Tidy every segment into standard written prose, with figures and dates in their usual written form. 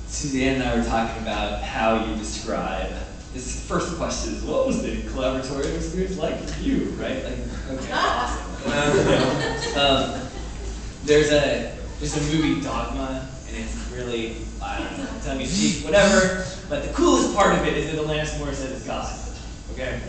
Suzanne and I were talking about how you describe this first question is, what was the Collaboratorium experience like for you, right? Like, okay, awesome. There's a movie, Dogma, and it's really, I don't know, tongue-in-cheek, whatever, but the coolest part of it is that Alanis Morissette is God, okay?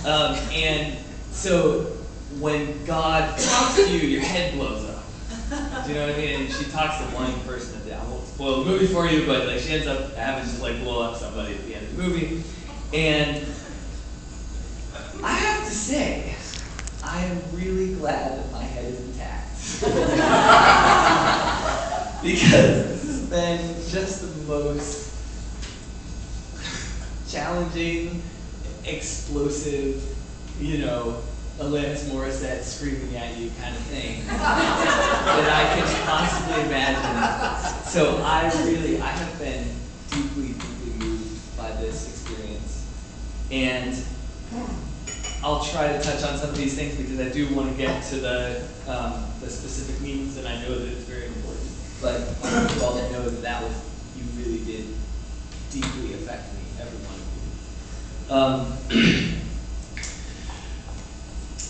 And so when God talks to you, your head blows up. Do you know what I mean? And she talks to one person. I won't spoil the movie for you, but like she ends up having to just like blow up somebody at the end of the movie. And I have to say, I am really glad that my head is intact. Because this has been just the most challenging, explosive, you know, Alanis Morissette screaming at you kind of thing that I can possibly imagine. So I have been deeply, deeply moved by this experience. And I'll try to touch on some of these things because I do want to get to the specific meanings, and I know that it's very important. But I want you all to know that you really did deeply affect me, every one of you.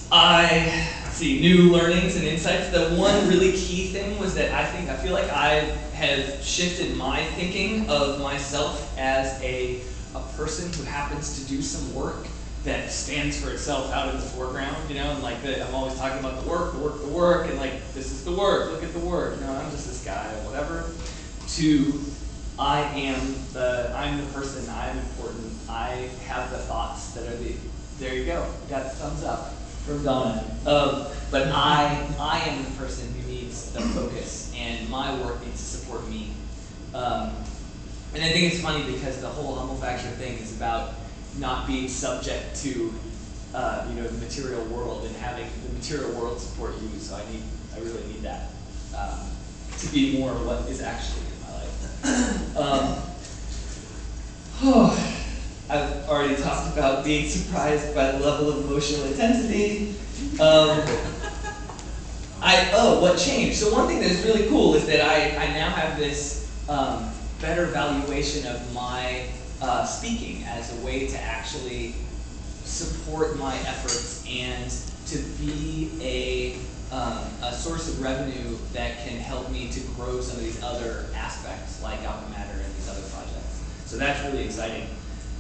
Let's see, new learnings and insights. The one really key thing was that I feel like I have shifted my thinking of myself as a person who happens to do some work that stands for itself out in the foreground, you know, and like I'm always talking about the work, and like, this is the work, look at the work, no, I'm just this guy, whatever, to I'm the person, I'm important, I have the thoughts that are there you go, got the thumbs up from Donna. But I am the person who needs the focus, and my work needs to support me. And I think it's funny because the whole humble factor thing is about not being subject to the material world and having the material world support you. So I really need that to be more what is actually in my life. I've already talked about being surprised by the level of emotional intensity. What changed? So one thing that is really cool is that I now have this better valuation of my speaking as a way to actually support my efforts and to be a source of revenue that can help me to grow some of these other aspects like Alpha Matter and these other projects. So that's really exciting.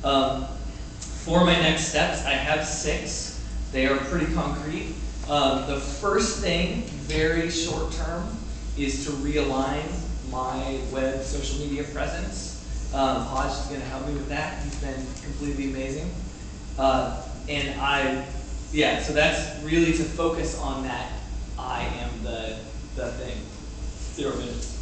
For my next steps, I have 6. They are pretty concrete. The first thing, very short term, is to realign my web social media presence. Hodge is going to help me with that. He's been completely amazing. So that's really to focus on that. I am the thing. 0 minutes.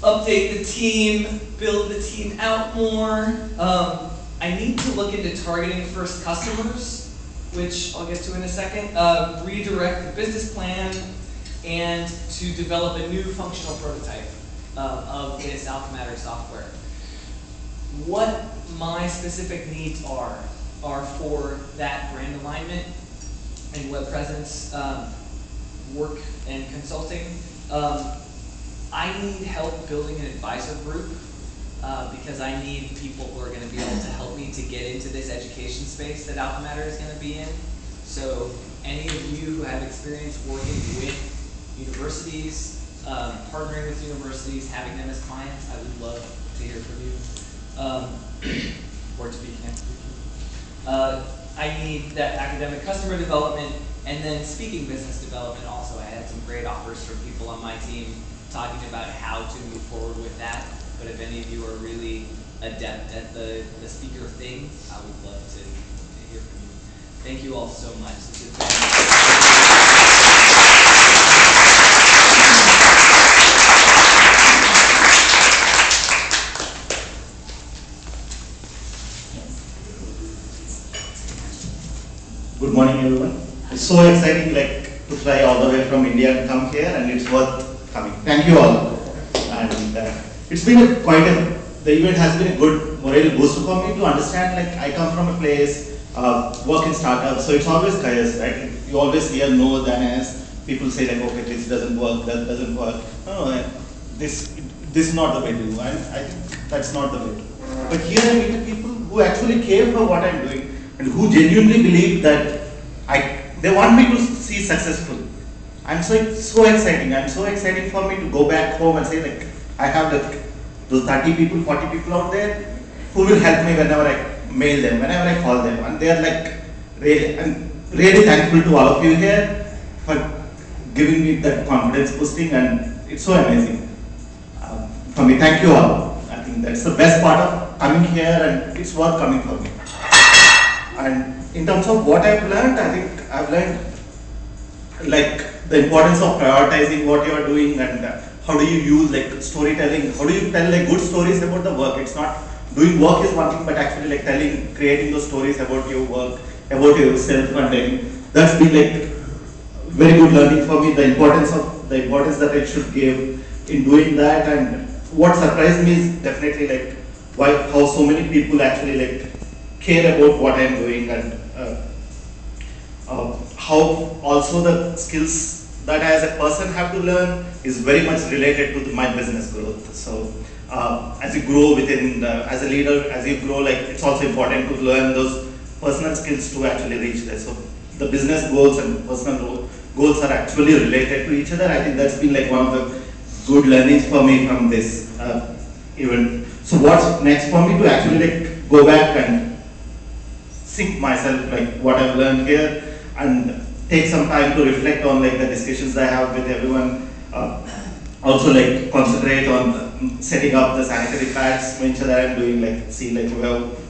Update the team, build the team out more. I need to look into targeting first customers, which I'll get to in a second. Redirect the business plan, and to develop a new functional prototype of this Alpha Matter software. What my specific needs are for that brand alignment and web presence work and consulting. I need help building an advisor group because I need people who are going to be able to help me to get into this education space that Alpha Matter is going to be in. So any of you who have experience working with universities, partnering with universities, having them as clients, I would love to hear from you or to be connected with you. I need that academic customer development and then speaking business development also. I had some great offers from people on my team talking about how to move forward with that. But if any of you are really adept at the speaker thing, I would love to hear from you. Thank you all so much. Good morning, everyone. It's so exciting, to fly all the way from India and come here, and it's worth coming. Thank you all. And it's been the event has been a good morale booster for me to understand. I come from a place, work in startups, so it's always chaos, right? You always hear no, then as people say like, okay, this doesn't work, that doesn't work. No, this is not the way to do. And I think that's not the way to do. But here I meet people who actually care for what I'm doing and who genuinely believe that they want me to see successful. And so it's so exciting. And so exciting for me to go back home and say like, I have like those 30 people, 40 people out there who will help me whenever I mail them, whenever I call them. And they are like, really, I'm really thankful to all of you here for giving me that confidence boosting, and it's so amazing. For me, thank you all. I think that's the best part of coming here, and it's worth coming for me. And in terms of what I've learned, I think I've learned like the importance of prioritizing what you are doing, and how do you use like storytelling, how do you tell like good stories about the work. It's not, doing work is one thing, but actually like creating those stories about your work, about yourself, and then that's been like very good learning for me, the importance that I should give in doing that. And what surprised me is definitely like how so many people actually like care about what I'm doing, and how also the skills that I as a person have to learn is very much related to my business growth. So as you grow within, as a leader, as you grow, like it's also important to learn those personal skills to actually reach there. So the business goals and personal goals are actually related to each other. I think that's been like one of the good learnings for me from this event. So what's next for me to actually like go back and think myself like what I've learned here, and take some time to reflect on like the discussions I have with everyone. Also like concentrate on setting up the sanitary pads venture that I'm doing, like see like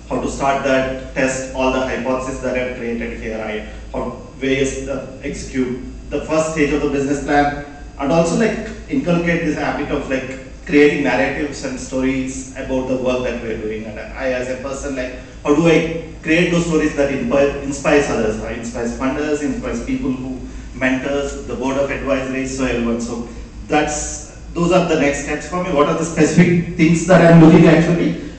how to start that, test all the hypotheses that I've created here, how ways execute the first stage of the business plan, and also like inculcate this habit of like creating narratives and stories about the work that we're doing. And I as a person, like how do I create those stories that inspires others, inspires funders, inspires people who mentors, the board of advisory, so everyone. So those are the next steps for me. What are the specific things that I'm looking actually?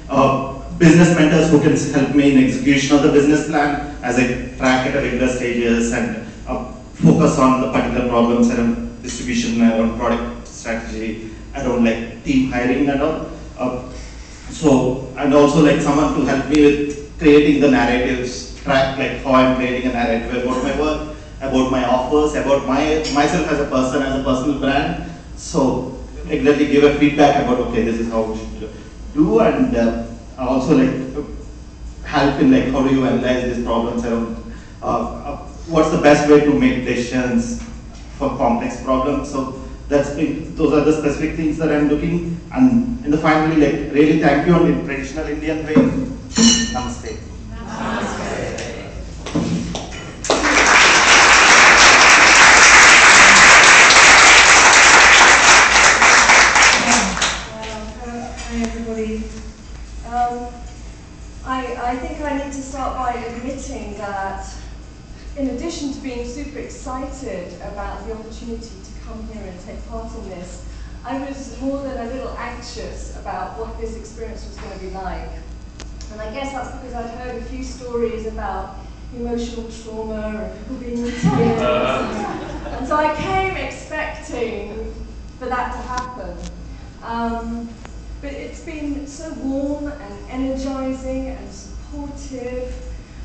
Business mentors who can help me in execution of the business plan as I track at regular stages, and focus on the particular problems around distribution, around product strategy, around like team hiring and all. So, and also like someone to help me with creating the narratives, track like how I'm creating a narrative about my work, about my offers, about myself as a person, as a personal brand. So regularly give a feedback about, okay, this is how we should do, and also like help in like how do you analyze these problems around what's the best way to make decisions for complex problems. So those are the specific things that I'm looking. And in the finally, like really thank you in traditional Indian way. Namaste. Namaste. Hi everybody. I think I need to start by admitting that in addition to being super excited about the opportunity to come here and take part in this, I was more than a little anxious about what this experience was going to be like. And I guess that's because I'd heard a few stories about emotional trauma and people being in tears. And so I came expecting for that to happen. But it's been so warm and energizing and supportive.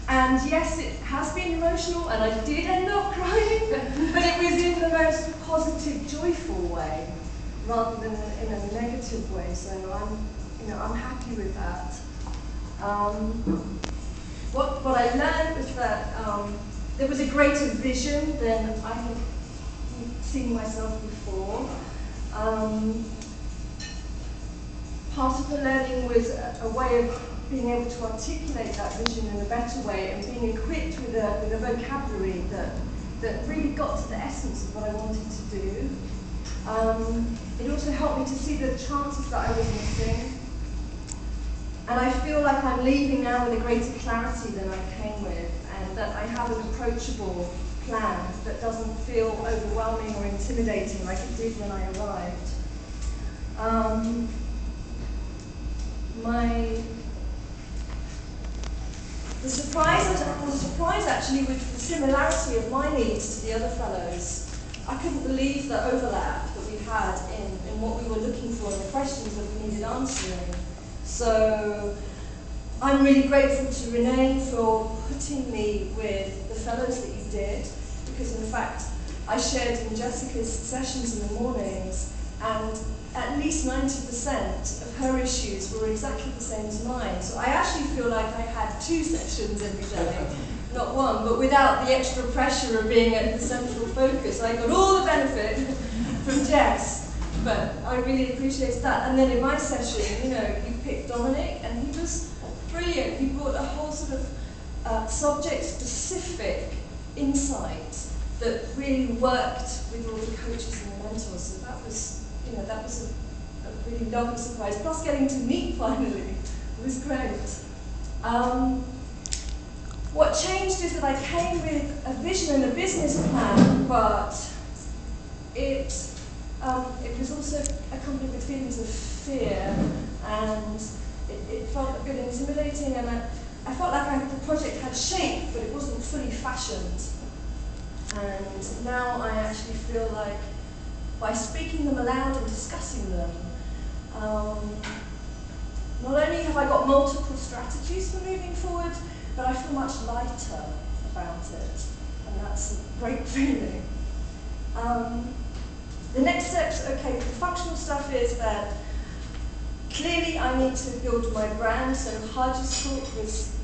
And yes, it has been emotional, and I did end up crying, but it was in the most positive, joyful way, rather than in a negative way. So I'm happy with that. What I learned was that there was a greater vision than I had seen myself before. Part of the learning was a way of being able to articulate that vision in a better way, and being equipped with a vocabulary that really got to the essence of what I wanted to do. It also helped me to see the chances that I was missing. And I feel like I'm leaving now with a greater clarity than I came with, and that I have an approachable plan that doesn't feel overwhelming or intimidating like it did when I arrived. The surprise actually was the similarity of my needs to the other fellows. I couldn't believe the overlap that we had in what we were looking for and the questions that we needed answering. So I'm really grateful to Renee for putting me with the fellows that you did, because in fact I shared in Jessica's sessions in the mornings, and at least 90% of her issues were exactly the same as mine. So I actually feel like I had 2 sessions every day, not one, but without the extra pressure of being at the central focus. I got all the benefit from Jess, but I really appreciated that. And then in my session, you know, you picked Dominic, and he was brilliant. He brought a whole sort of subject-specific insight that really worked with all the coaches and the mentors. So that was, you know, that was a really lovely surprise. Plus getting to meet finally was great. What changed is that I came with a vision and a business plan, but it was also accompanied with feelings of fear, and it felt a bit intimidating, and I felt like the project had shape, but it wasn't fully fashioned. And now I actually feel like by speaking them aloud and discussing them, not only have I got multiple strategies for moving forward, but I feel much lighter about it, and that's a great feeling. The next steps, okay, the functional stuff is that clearly I need to build my brand, so Haji's talk was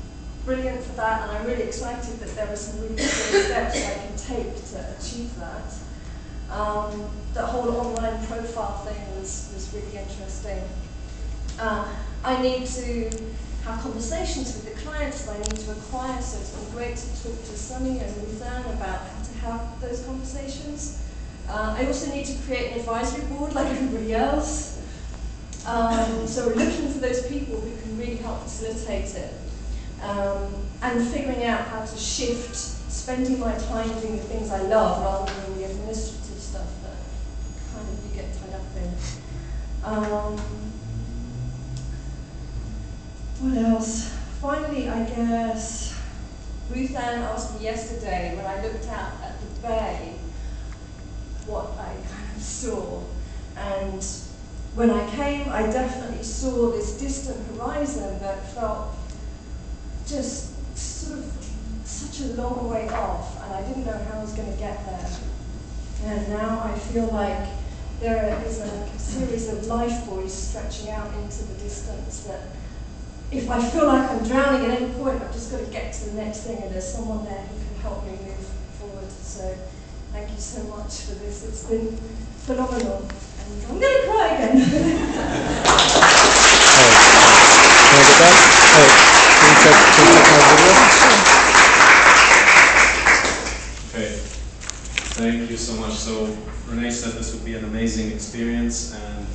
brilliant for that, and I'm really excited that there are some really clear steps I can take to achieve that. The whole online profile thing was really interesting. I need to have conversations with the clients that I need to acquire, so it's been great to talk to Sunny and Suzanne about how to have those conversations. I also need to create an advisory board like everybody else. So we're looking for those people who can really help facilitate it. And figuring out how to shift spending my time doing the things I love rather than the administrative stuff that kind of you get tied up in. What else? Finally, I guess, Ruth Ann asked me yesterday when I looked out at the bay what I kind of saw. And when I came, I definitely saw this distant horizon that felt just sort of such a long way off, and I didn't know how I was going to get there. And now I feel like there is a series of life buoys stretching out into the distance that if I feel like I'm drowning at any point, I've just got to get to the next thing, and there's someone there who can help me move forward. So thank you so much for this. It's been phenomenal. And I'm going to cry again. Can I get that? Can you check my video? Okay, thank you so much. So Renee said this would be an amazing experience, and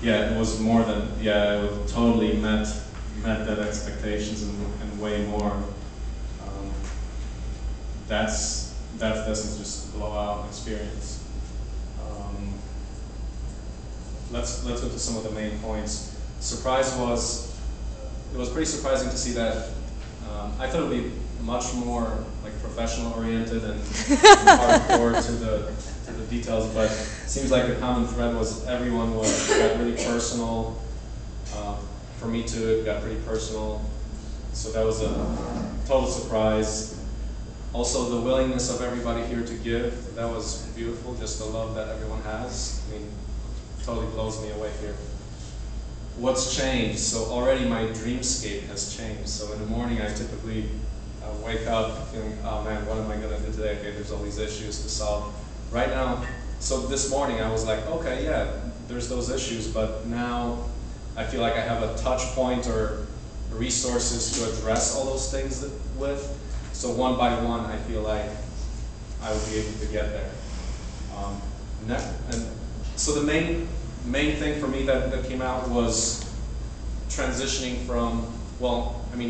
yeah, it was more than, yeah, it totally met that expectations and way more. This is just a blowout experience. Let's go to some of the main points. It was pretty surprising to see that. I thought it would be much more like professional oriented and hardcore to the details, but it seems like the common thread was everyone got really personal. For me too, it got pretty personal. So that was a total surprise. Also, the willingness of everybody here to give, that was beautiful, just the love that everyone has. I mean, totally blows me away here. What's changed? So already my dreamscape has changed. So in the morning I typically wake up feeling, oh man, what am I going to do today? Okay, there's all these issues to solve. Right now, so this morning I was like, okay, yeah, there's those issues, but now I feel like I have a touch point or resources to address all those things with. So one by one, I feel like I will be able to get there. And so the main thing for me that came out was transitioning from,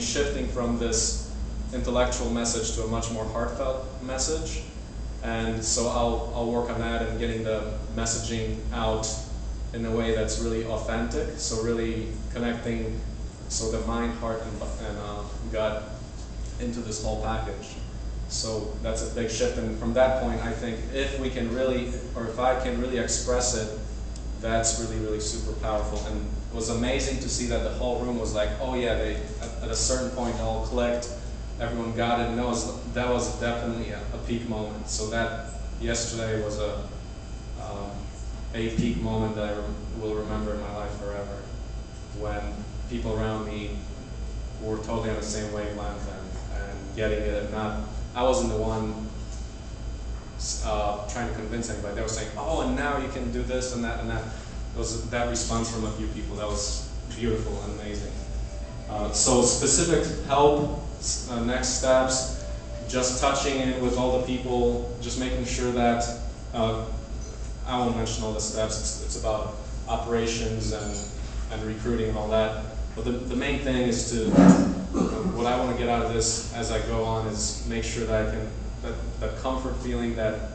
shifting from this intellectual message to a much more heartfelt message. And so I'll work on that and getting the messaging out in a way that's really authentic. So really connecting, so the mind, heart, and gut into this whole package. So that's a big shift, and from that point, I think if we can really, or if I can really express it, that's really, really super powerful. And it was amazing to see that the whole room was like, oh yeah, they at a certain point it all clicked, everyone got it, and that was definitely a peak moment. So that yesterday was a peak moment that I will remember in my life forever, when people around me were totally on the same wavelength and getting it, and I wasn't the one trying to convince anybody. They were saying, oh, and now you can do this and that and that. It was that response from a few people that was beautiful and amazing. So specific help, next steps, just touching in with all the people, just making sure that, I won't mention all the steps, it's about operations and recruiting and all that. But the main thing is to, what I want to get out of this as I go on is make sure that I can, that comfort feeling that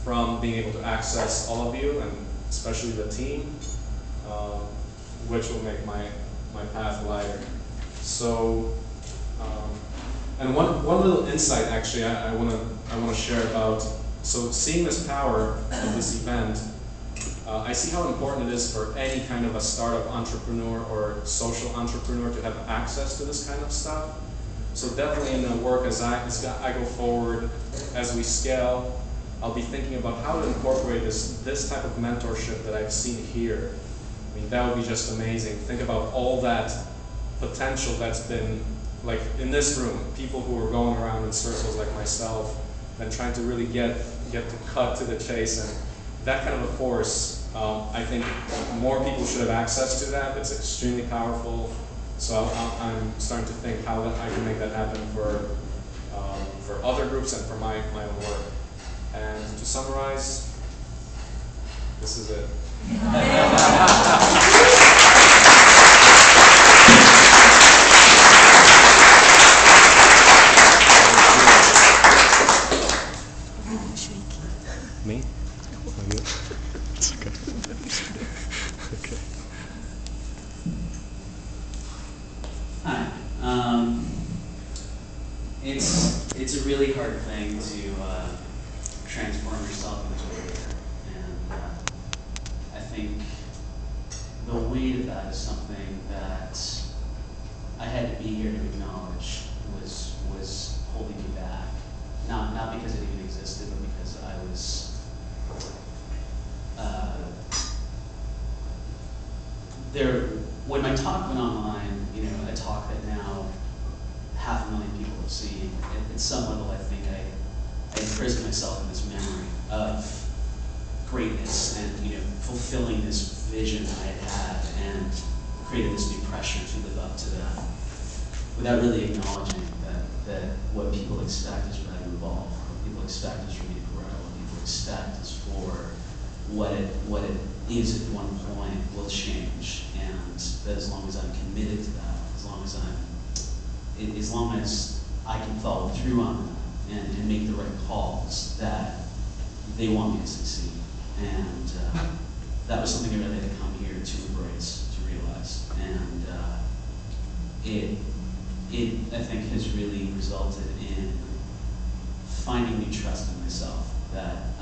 from being able to access all of you, and especially the team, which will make my path lighter. So, and one little insight actually I want to share about, so seeing this power of this event, I see how important it is for any kind of a startup entrepreneur or social entrepreneur to have access to this kind of stuff. So definitely in the work as I go forward, as we scale, I'll be thinking about how to incorporate this type of mentorship that I've seen here. I mean, that would be just amazing. Think about all that potential that's been, like in this room, people who are going around in circles like myself and trying to really get to cut to the chase, and that kind of a force. I think more people should have access to that. It's extremely powerful. So I'm starting to think how I can make that happen for other groups and for my own work. And to summarize, this is it. Me? It's okay. Okay. Hi. It's a really hard thing to transform yourself into a leader, and I think the weight of that is something that I had to be here to acknowledge was holding me back. Not because it even existed, but because I was there. When my talk went online, a talk that now 500,000 people have seen, at some level I think I imprisoned myself in this memory of greatness and fulfilling this vision that I had and created this new pressure to live up to that, without really acknowledging that what people expect is for me to evolve, what people expect is for me to grow, what people expect is for what it is at one point will change, and that as long as I'm committed to that, as long as I can follow through on that and make the right calls, that they want me to succeed. And that was something I really had to come here to embrace, to realize. And it I think has really resulted in finding new trust in myself, that